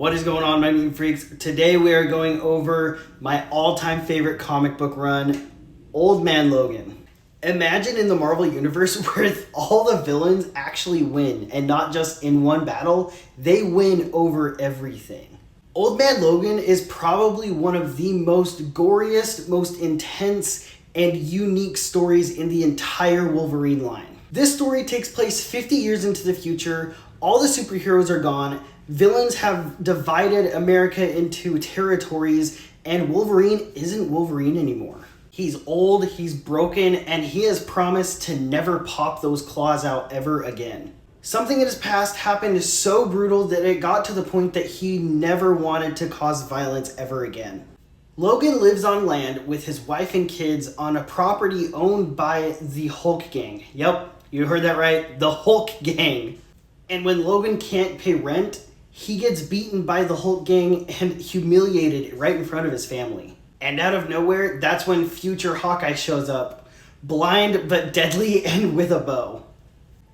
What is going on, my mean freaks? Today we are going over my all-time favorite comic book run, Old Man Logan. Imagine in the Marvel Universe where all the villains actually win, and not just in one battle, they win over everything. Old Man Logan is probably one of the most goriest, most intense, and unique stories in the entire Wolverine line. This story takes place 50 years into the future, all the superheroes are gone, villains have divided America into territories, and Wolverine isn't Wolverine anymore. He's old, he's broken, and he has promised to never pop those claws out ever again. Something in his past happened so brutal that it got to the point that he never wanted to cause violence ever again. Logan lives on land with his wife and kids on a property owned by the Hulk gang. Yep, you heard that right, the Hulk gang. And when Logan can't pay rent, he gets beaten by the Hulk gang and humiliated right in front of his family. And out of nowhere, that's when future Hawkeye shows up, blind but deadly and with a bow.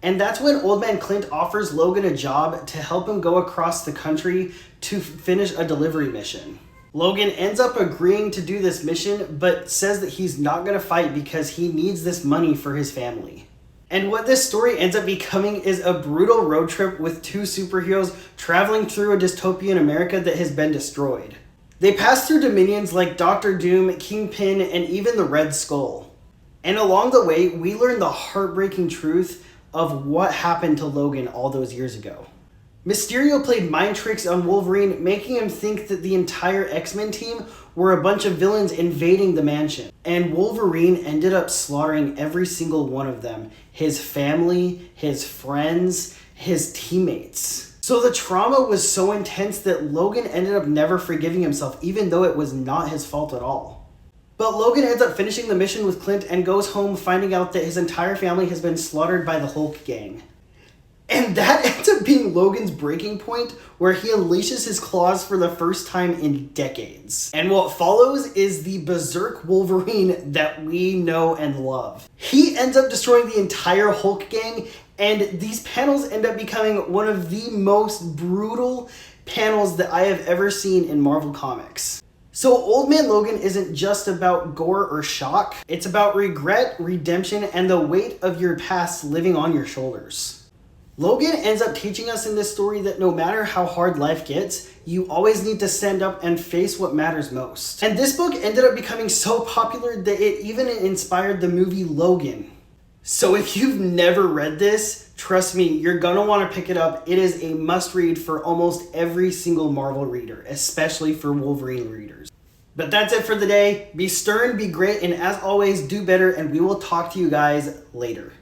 And that's when Old Man Clint offers Logan a job to help him go across the country to finish a delivery mission. Logan ends up agreeing to do this mission, but says that he's not going to fight because he needs this money for his family. And what this story ends up becoming is a brutal road trip with two superheroes traveling through a dystopian America that has been destroyed. They pass through dominions like Doctor Doom, Kingpin, and even the Red Skull. And along the way, we learn the heartbreaking truth of what happened to Logan all those years ago. Mysterio played mind tricks on Wolverine, making him think that the entire X-Men team were a bunch of villains invading the mansion. And Wolverine ended up slaughtering every single one of them. His family, his friends, his teammates. So the trauma was so intense that Logan ended up never forgiving himself, even though it was not his fault at all. But Logan ends up finishing the mission with Clint and goes home finding out that his entire family has been slaughtered by the Hulk gang. And that ends up being Logan's breaking point, where he unleashes his claws for the first time in decades. And what follows is the berserk Wolverine that we know and love. He ends up destroying the entire Hulk gang, and these panels end up becoming one of the most brutal panels that I have ever seen in Marvel Comics. So Old Man Logan isn't just about gore or shock, it's about regret, redemption, and the weight of your past living on your shoulders. Logan ends up teaching us in this story that no matter how hard life gets, you always need to stand up and face what matters most. And this book ended up becoming so popular that it even inspired the movie Logan. So if you've never read this, trust me, you're gonna want to pick it up. It is a must-read for almost every single Marvel reader, especially for Wolverine readers. But that's it for the day. Be stern, be great, and as always, do better, and we will talk to you guys later.